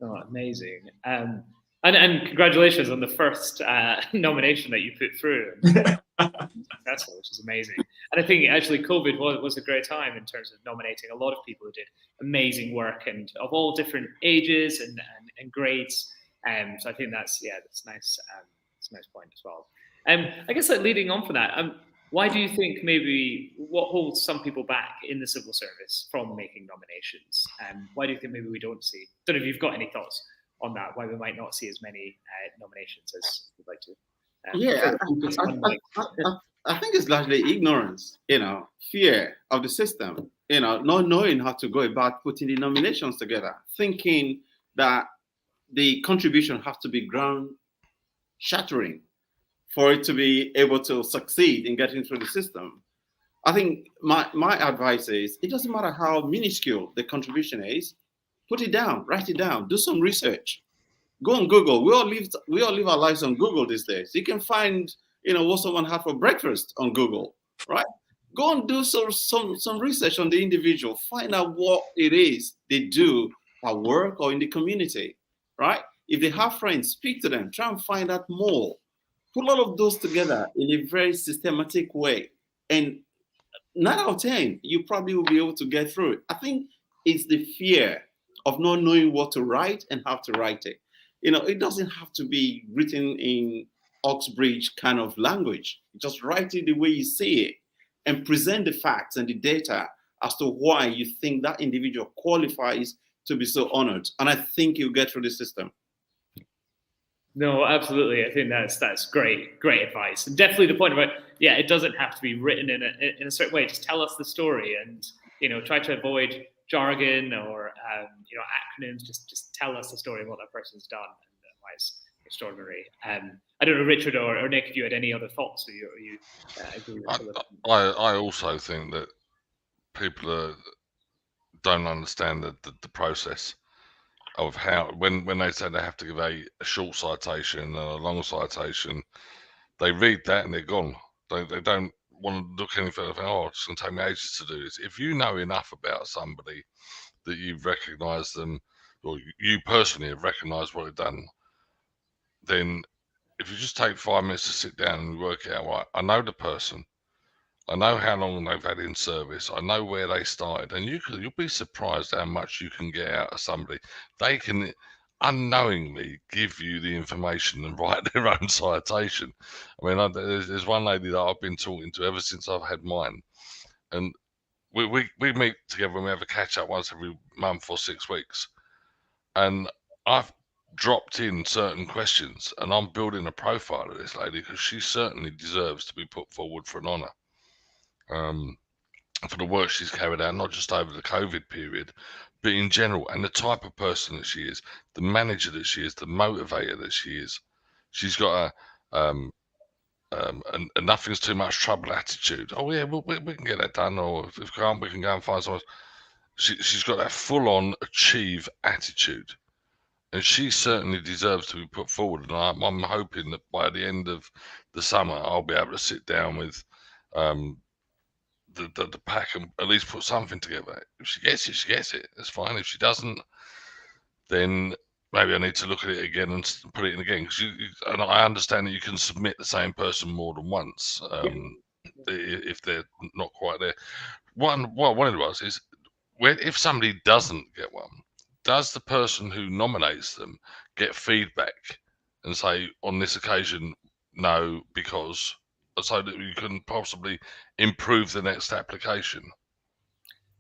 A: Oh, amazing. And congratulations on the first nomination that you put through. Successful, which is amazing. And I think actually COVID was a great time in terms of nominating a lot of people who did amazing work and of all different ages and grades. So I think that's nice. It's a nice point as well. I guess leading on from that, why do you think maybe what holds some people back in the civil service from making nominations? Why do you think maybe we don't see? Don't know if you've got any thoughts on that. Why we might not see as many nominations as we'd like to.
B: I think it's largely ignorance, fear of the system, not knowing how to go about putting the nominations together, thinking that the contribution has to be ground shattering for it to be able to succeed in getting through the system. I think my advice is, it doesn't matter how minuscule the contribution is, put it down, write it down, do some research. Go on Google. We all live our lives on Google these days. You can find, what someone had for breakfast on Google, right? Go and do some research on the individual. Find out what it is they do at work or in the community, right? If they have friends, speak to them. Try and find out more. Put all of those together in a very systematic way, and 9 out of 10, you probably will be able to get through it. I think it's the fear of not knowing what to write and how to write it. It doesn't have to be written in Oxbridge kind of language. Just write it the way you see it and present the facts and the data as to why you think that individual qualifies to be so honored. And I think you'll get through the system.
A: No, absolutely. I think that's great advice. And definitely the point about, it doesn't have to be written in a certain way. Just tell us the story and, try to avoid jargon or, acronyms. Just tell us the story of what that person's done and why it's extraordinary. I don't know, Richard or Nick, if you had any other thoughts or you agree with
C: I also think that people don't understand the process of how, when they say they have to give a short citation and a long citation, they read that and they're gone. They don't want to look any further. It's going to take me ages to do this. If you know enough about somebody that you've recognised them, or you personally have recognised what they've done, then if you just take 5 minutes to sit down and work it out, right, I know the person, I know how long they've had in service, I know where they started, and you'll be surprised how much you can get out of somebody. They can unknowingly give you the information and write their own citation. I mean, there's one lady that I've been talking to ever since I've had mine, and we meet together and we have a catch up once every month or 6 weeks, and I've dropped in certain questions, and I'm building a profile of this lady because she certainly deserves to be put forward for an honour. For the work she's carried out, not just over the COVID period, but in general, and the type of person that she is, the manager that she is, the motivator that she is. She's got a nothing's too much trouble attitude. Oh yeah, we can get that done, or if we can't, we can go and find someone. She's got that full-on achieve attitude, and she certainly deserves to be put forward. And I'm hoping that by the end of the summer, I'll be able to sit down with the pack and at least put something together. If she gets it, she gets it. That's fine. If she doesn't, then maybe I need to look at it again and put it in again. And I understand that you can submit the same person more than once if they're not quite there. What I wanted to ask is, if somebody doesn't get one, does the person who nominates them get feedback and say, on this occasion, no, because, so that you can possibly improve the next application?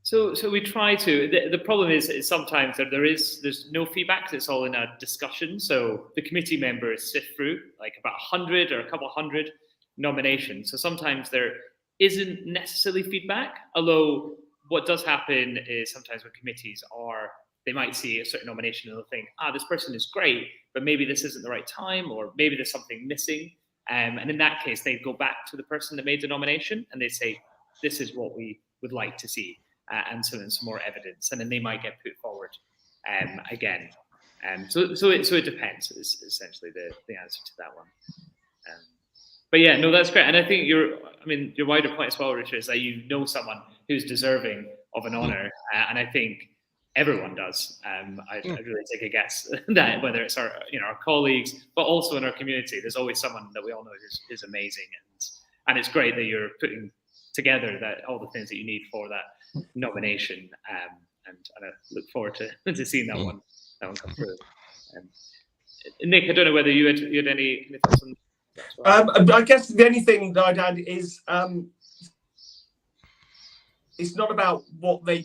A: So we try to. The problem is sometimes there's no feedback. It's all in a discussion. So the committee members sift through like about 100 or a couple hundred nominations. So sometimes there isn't necessarily feedback. Although what does happen is sometimes when committees they might see a certain nomination and they'll think, this person is great, but maybe this isn't the right time, or maybe there's something missing. And in that case, they go back to the person that made the nomination and they say, this is what we would like to see. And some more evidence, and then they might get put forward again. So it depends. Is essentially the answer to that one. But yeah, no, that's great. And I think your wider point as well, Richard, is that you know someone who's deserving of an honour, and I think everyone does. I'd really take a guess that whether it's our colleagues, but also in our community, there's always someone that we all know is amazing, and it's great that you're putting together that all the things that you need for that nomination, and I look forward to seeing that one come through. Nick, I don't know whether you had any thoughts on that as well.
D: I guess the only thing that I'd add is it's not about what they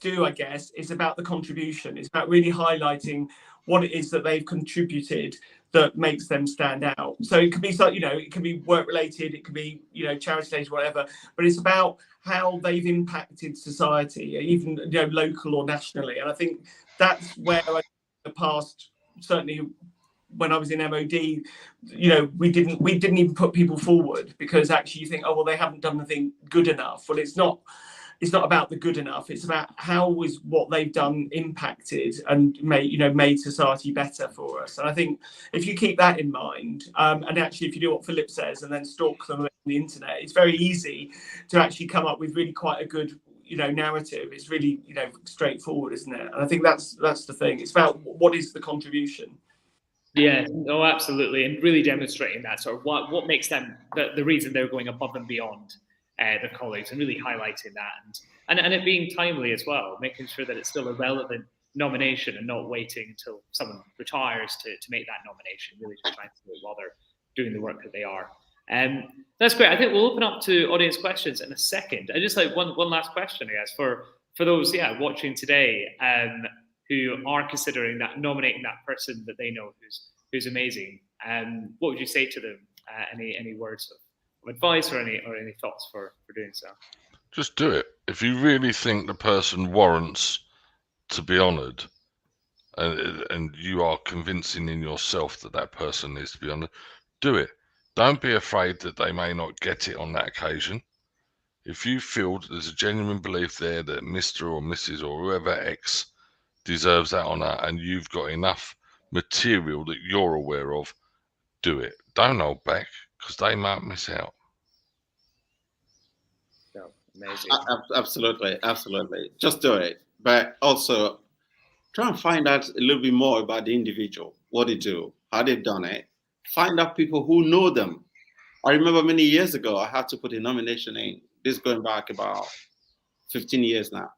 D: do, I guess. It's about the contribution. It's about really highlighting what it is that they've contributed that makes them stand out. So it could be, it can be work related, it could be, charity related, whatever. But it's about how they've impacted society, even local or nationally. And I think that's where in the past, certainly when I was in MOD, we didn't even put people forward because actually you think, oh well, they haven't done anything good enough. Well, it's not about the good enough. It's about how is what they've done impacted and made society better for us. And I think if you keep that in mind, and actually if you do what Philip says and then stalk them on the internet, it's very easy to actually come up with really quite a good narrative. It's really straightforward, isn't it? And I think that's the thing. It's about what is the contribution.
A: Yeah, no, absolutely, and really demonstrating that sort of what makes them the reason they're going above and beyond their colleagues, and really highlighting that, and it being timely as well, making sure that it's still a relevant nomination and not waiting until someone retires to make that nomination. Really just trying to do it while they're doing the work that they are. That's great. I think we'll open up to audience questions in a second. I just like one last question, I guess, for those watching today who are considering nominating that person that they know who's amazing. What would you say to them? Any words of advice or any thoughts for doing so?
C: Just do it. If you really think the person warrants to be honoured, and you are convincing in yourself that person needs to be honoured, do it. Don't be afraid that they may not get it on that occasion. If you feel there's a genuine belief there that Mr. or Mrs. or whoever X deserves that honour, and you've got enough material that you're aware of, do it. Don't hold back, because they might miss out.
A: No, amazing.
B: Absolutely. Just do it. But also try and find out a little bit more about the individual, what they do, how they've done it, Find out people who know them. I remember many years ago, I had to put a nomination in. This going back about 15 years now.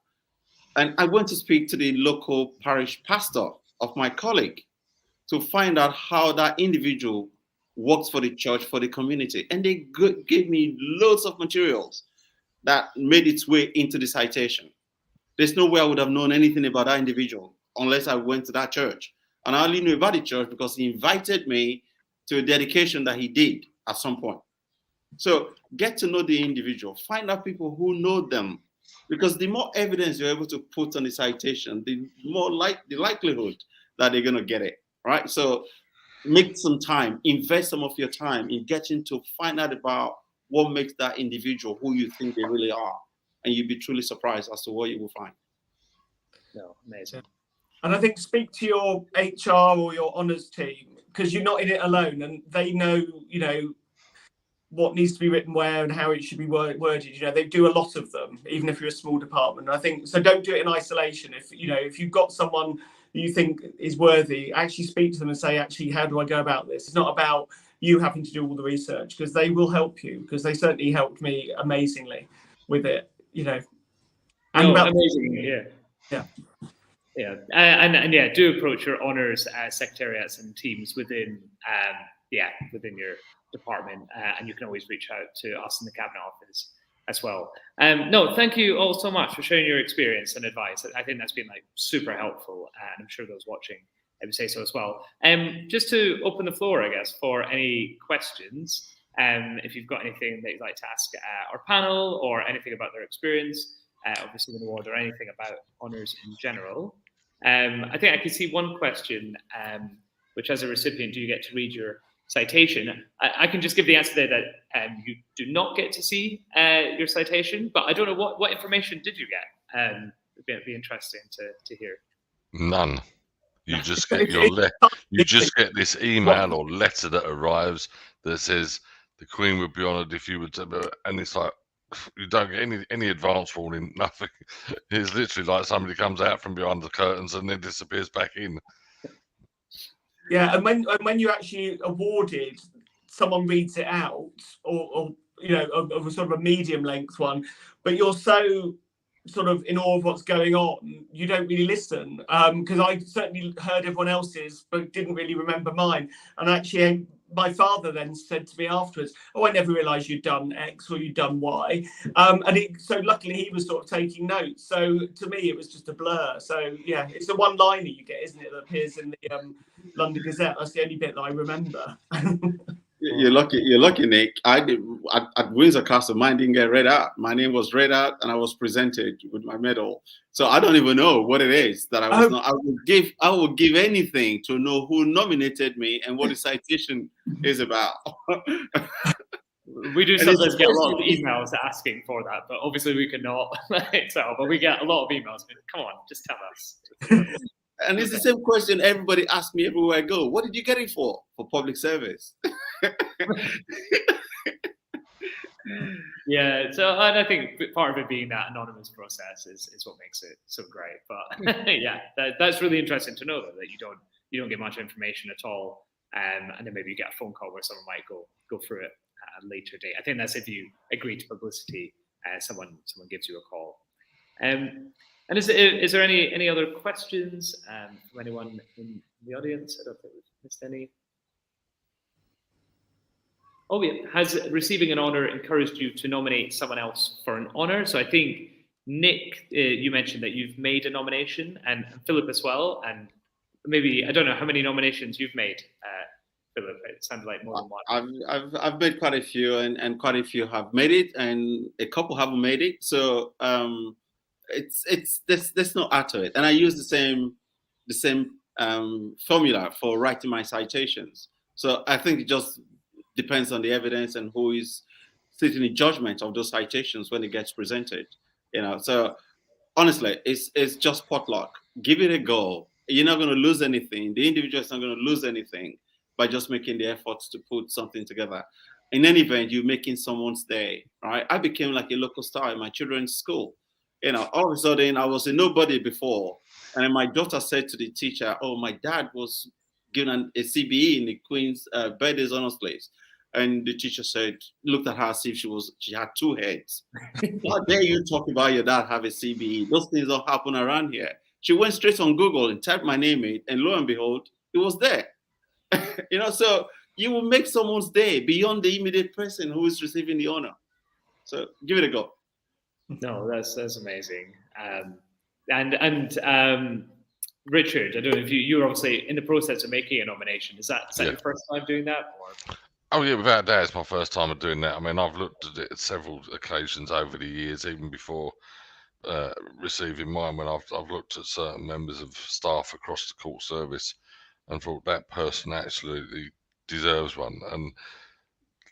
B: And I went to speak to the local parish pastor of my colleague to find out how that individual works for the church, for the community. And they gave me loads of materials that made its way into the citation. There's no way I would have known anything about that individual unless I went to that church. And I only knew about the church because he invited me to a dedication that he did at some point. So get to know the individual, find out people who know them, because the more evidence you're able to put on the citation, the more the likelihood that they're going to get it, right? So make some time, invest some of your time in getting to find out about what makes that individual who you think they really are, and you'll be truly surprised as to what you will find.
A: No, amazing.
D: And I think speak to your HR or your honours team, because you're not in it alone, and they know, what needs to be written where and how it should be worded. They do a lot of them, even if you're a small department. I think so. Don't do it in isolation. If you've got someone you think is worthy, actually speak to them and say, actually, how do I go about this? It's not about you having to do all the research, because they will help you, because they certainly helped me amazingly with it. And
A: amazing. Yeah, and yeah, do approach your honours secretariats and teams within your department, and you can always reach out to us in the Cabinet Office as well. No, thank you all so much for sharing your experience and advice. I think that's been super helpful, and I'm sure those watching would say so as well. Just to open the floor, I guess, for any questions. If you've got anything that you'd like to ask our panel, or anything about their experience of receiving an award, or anything about honours in general. I think I can see one question, which, as a recipient, do you get to read your citation? I can just give the answer there that you do not get to see your citation, but I don't know what information did you get. It'd be interesting to hear.
C: None. You just get you just get this email or letter that arrives that says the Queen would be honoured if you would, and it's like, you don't get any advance warning, nothing. It's literally like somebody comes out from behind the curtains and then disappears back in.
D: Yeah, and when you're actually awarded, someone reads it out, or of a sort of a medium length one, but you're so sort of in awe of what's going on, you don't really listen. Because I certainly heard everyone else's, but didn't really remember mine. And actually, my father then said to me afterwards, "Oh, I never realised you'd done X or you'd done Y." So luckily he was sort of taking notes. So to me, it was just a blur. So yeah, it's a one-liner you get, isn't it, that appears in the London Gazette. That's the only bit that I remember.
B: You're lucky, Nick. At Windsor Castle, mine didn't get read out. My name was read out, and I was presented with my medal. So I don't even know what it is that I was not. I would give anything to know who nominated me and what the citation is about.
A: We do sometimes get a lot of emails asking for that, but obviously we cannot tell. But we get a lot of emails. Come on, just tell us.
B: And it's the same question everybody asks me everywhere I go. What did you get it for? For public service.
A: Yeah, so I think part of it being that anonymous process is what makes it so great. But yeah, that's really interesting to know that you don't get much information at all, and then maybe you get a phone call where someone might go through it at a later date. I think that's if you agree to publicity, someone gives you a call. And is there any other questions from anyone in the audience? I don't think we've missed any. Oh yeah, has receiving an honour encouraged you to nominate someone else for an honour? So I think Nick, you mentioned that you've made a nomination, and Philip as well, and maybe I don't know how many nominations you've made, Philip. It sounded like more than one.
B: I've made quite a few, and quite a few have made it, and a couple haven't made it. So there's no art to it, and I use the same formula for writing my citations. So I think it just depends on the evidence and who is sitting in judgment of those citations when it gets presented. So honestly, it's just potluck. Give it a go. You're not going to lose anything. The individual is not going to lose anything by just making the efforts to put something together. In any event, you're making someone's day, right? I became like a local star in my children's school. All of a sudden I was a nobody before. And then my daughter said to the teacher, "Oh, my dad was given a CBE in the Queen's birthday honours place. And the teacher looked at her as if she had two heads. How dare you talk about your dad have a CBE? Those things don't happen around here. She went straight on Google and typed my name in, and lo and behold, it was there. So you will make someone's day beyond the immediate person who is receiving the honor. So give it a go.
A: No, that's amazing. Richard, I don't know if you're obviously in the process of making a nomination. Is that your first time doing that? Or?
C: Oh yeah, without doubt, it's my first time of doing that. I mean, I've looked at it at several occasions over the years, even before receiving mine, when I've looked at certain members of staff across the court service and thought that person absolutely deserves one. And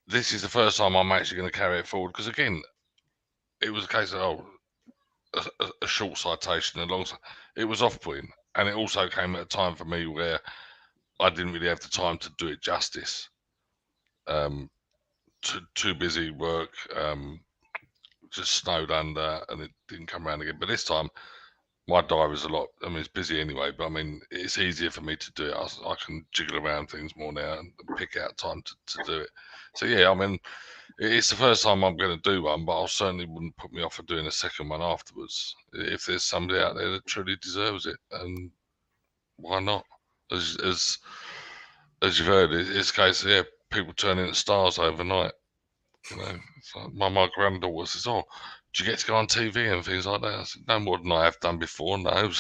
C: this is the first time I'm actually going to carry it forward, because again, it was a case of a short citation, a long. It was off-putting, and it also came at a time for me where I didn't really have the time to do it justice. Too busy work, just snowed under, and it didn't come around again. But this time, my diary's a lot. I mean, it's busy anyway, but I mean, it's easier for me to do it. I can jiggle around things more now and pick out time to do it. So yeah, I mean, it's the first time I'm going to do one, but I certainly wouldn't put me off for doing a second one afterwards if there's somebody out there that truly deserves it. And why not? As you've heard, it's a case of people turning into stars overnight. It's like my granddaughter says, "Oh, do you get to go on TV and things like that?" I said, "No more than I have done before." No,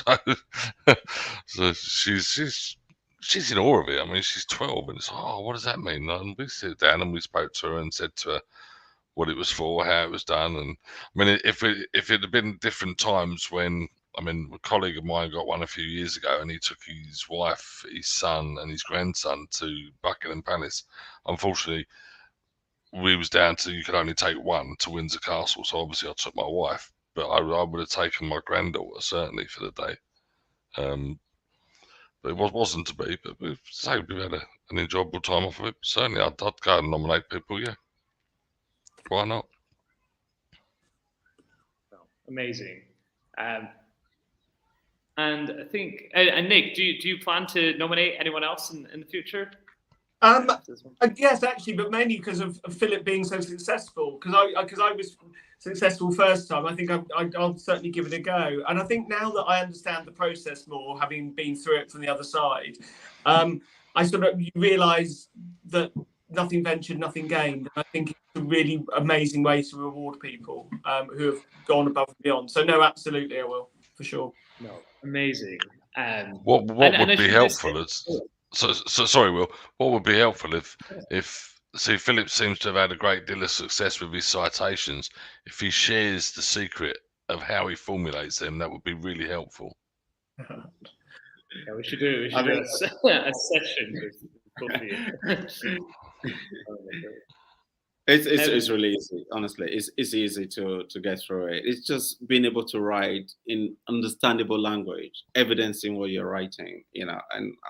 C: so she's in awe of it. I mean, she's 12, and it's like, "Oh, what does that mean?" And we sit down and we spoke to her and said to her what it was for, how it was done. And I mean, if it had been different times when, I mean, a colleague of mine got one a few years ago, and he took his wife, his son, and his grandson to Buckingham Palace. Unfortunately, we was down to you could only take one to Windsor Castle, so obviously I took my wife, but I would have taken my granddaughter certainly for the day. But it wasn't to be. But we've had an enjoyable time off of it. Certainly, I'd go and nominate people. Yeah, why not?
A: Amazing. And I think, and Nick, do you plan to nominate anyone else in the future?
D: Yes, actually, but mainly because of Philip being so successful. Because I was successful first time. I think I'll certainly give it a go. And I think now that I understand the process more, having been through it from the other side, I sort of realise that nothing ventured, nothing gained. And I think it's a really amazing way to reward people who have gone above and beyond. So no, absolutely, I will, for sure.
A: No, amazing.
C: What would be helpful is. So sorry, Will. What would be helpful if Philip seems to have had a great deal of success with his citations. If he shares the secret of how he formulates them, that would be really helpful.
A: Yeah, we should do a session with both of you.
B: It's really easy, honestly. It's easy to get through it. It's just being able to write in understandable language, evidencing what you're writing, and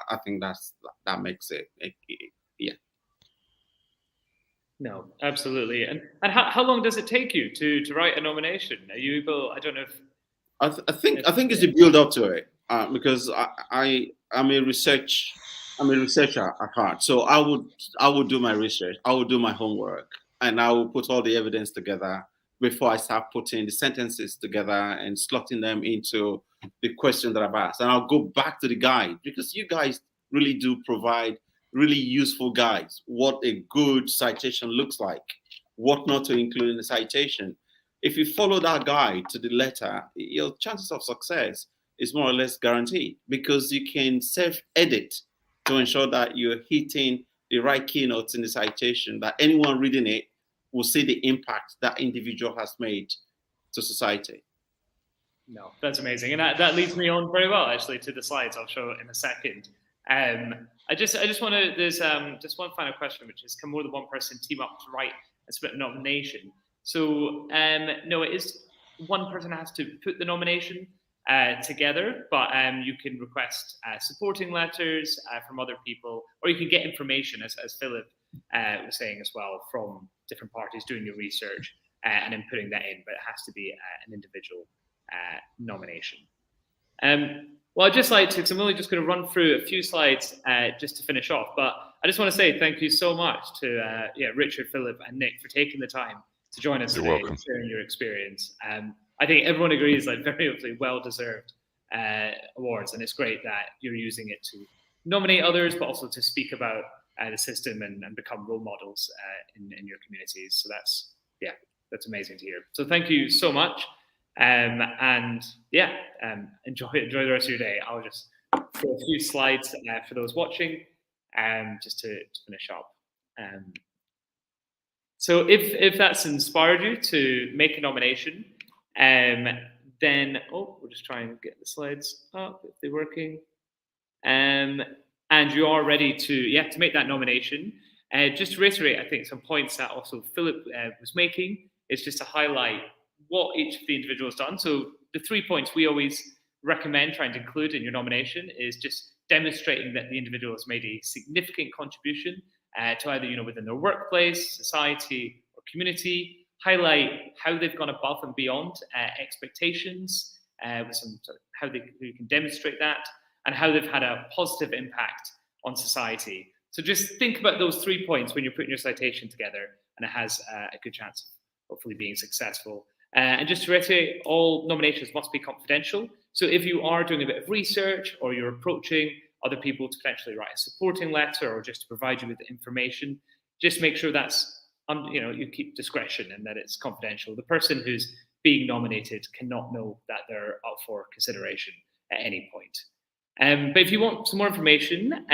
B: I think that makes it. Yeah.
A: No, absolutely. And how long does it take you to write a nomination? Are you able? I don't know if.
B: I think it's a build up to it because I'm a researcher at heart. So I would do my research. I would do my homework. And I will put all the evidence together before I start putting the sentences together and slotting them into the question that I've asked. And I'll go back to the guide because you guys really do provide really useful guides. What a good citation looks like, what not to include in the citation. If you follow that guide to the letter, your chances of success is more or less guaranteed because you can self-edit to ensure that you're hitting the right keynotes in the citation, that anyone reading it will see the impact that individual has made to society.
A: No, that's amazing. And that leads me on very well, actually, to the slides I'll show in a second. I just want to, there's just one final question, which is, can more than one person team up to write a split nomination? So, no, it is one person has to put the nomination together, but you can request supporting letters from other people, or you can get information, as Philip was saying as well, from different parties doing your research and then putting that in, but it has to be an individual nomination. Well, I'd just like to, because I'm only just going to run through a few slides just to finish off, but I just want to say thank you so much to Richard, Philip, and Nick for taking the time to join us
C: You're
A: today
C: welcome.
A: and sharing your experience. I think everyone agrees, like, very obviously well-deserved awards, and it's great that you're using it to nominate others, but also to speak about the system and become role models in your communities. So that's amazing to hear. So thank you so much. Enjoy the rest of your day. I'll just throw a few slides for those watching, just to finish up. So if that's inspired you to make a nomination, then we'll just try and get the slides up if they're working. And you are ready to make that nomination. Just to reiterate, I think some points that also Philip was making is just to highlight what each of the individuals done. So the 3 points we always recommend trying to include in your nomination is just demonstrating that the individual has made a significant contribution to either within their workplace, society, or community. Highlight how they've gone above and beyond expectations, with some how you can demonstrate that, and how they've had a positive impact on society. So just think about those 3 points when you're putting your citation together, and it has a good chance of hopefully being successful. And just to reiterate, all nominations must be confidential. So if you are doing a bit of research or you're approaching other people to potentially write a supporting letter or just to provide you with information, just make sure that's, you keep discretion and that it's confidential. The person who's being nominated cannot know that they're up for consideration at any point. But if you want some more information,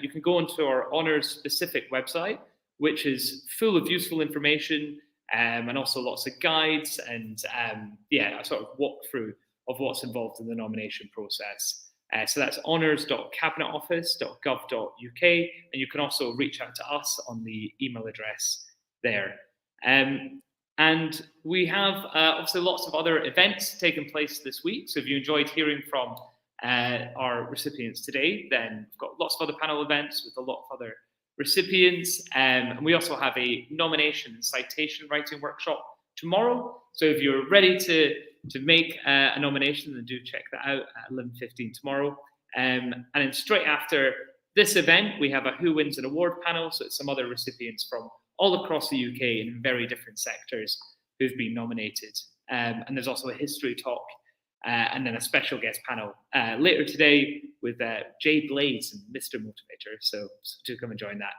A: you can go onto our honours specific website, which is full of useful information and also lots of guides and a sort of walkthrough of what's involved in the nomination process. So that's honours.cabinetoffice.gov.uk, and you can also reach out to us on the email address there. And we have obviously lots of other events taking place this week. So if you enjoyed hearing from our recipients today, then we've got lots of other panel events with a lot of other recipients. And we also have a nomination and citation writing workshop tomorrow. So if you're ready to make a nomination, then do check that out at 11:15 tomorrow. And then straight after this event, we have a Who Wins an Award panel. So it's some other recipients from all across the UK in very different sectors who've been nominated. And there's also a history talk and then a special guest panel later today with Jay Blades and Mr. Motivator. So do come and join that.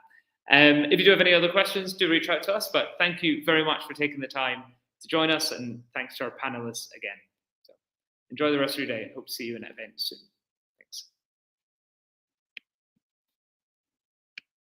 A: If you do have any other questions, do reach out to us. But thank you very much for taking the time to join us. And thanks to our panelists again. So enjoy the rest of your day. Hope to see you in an event soon.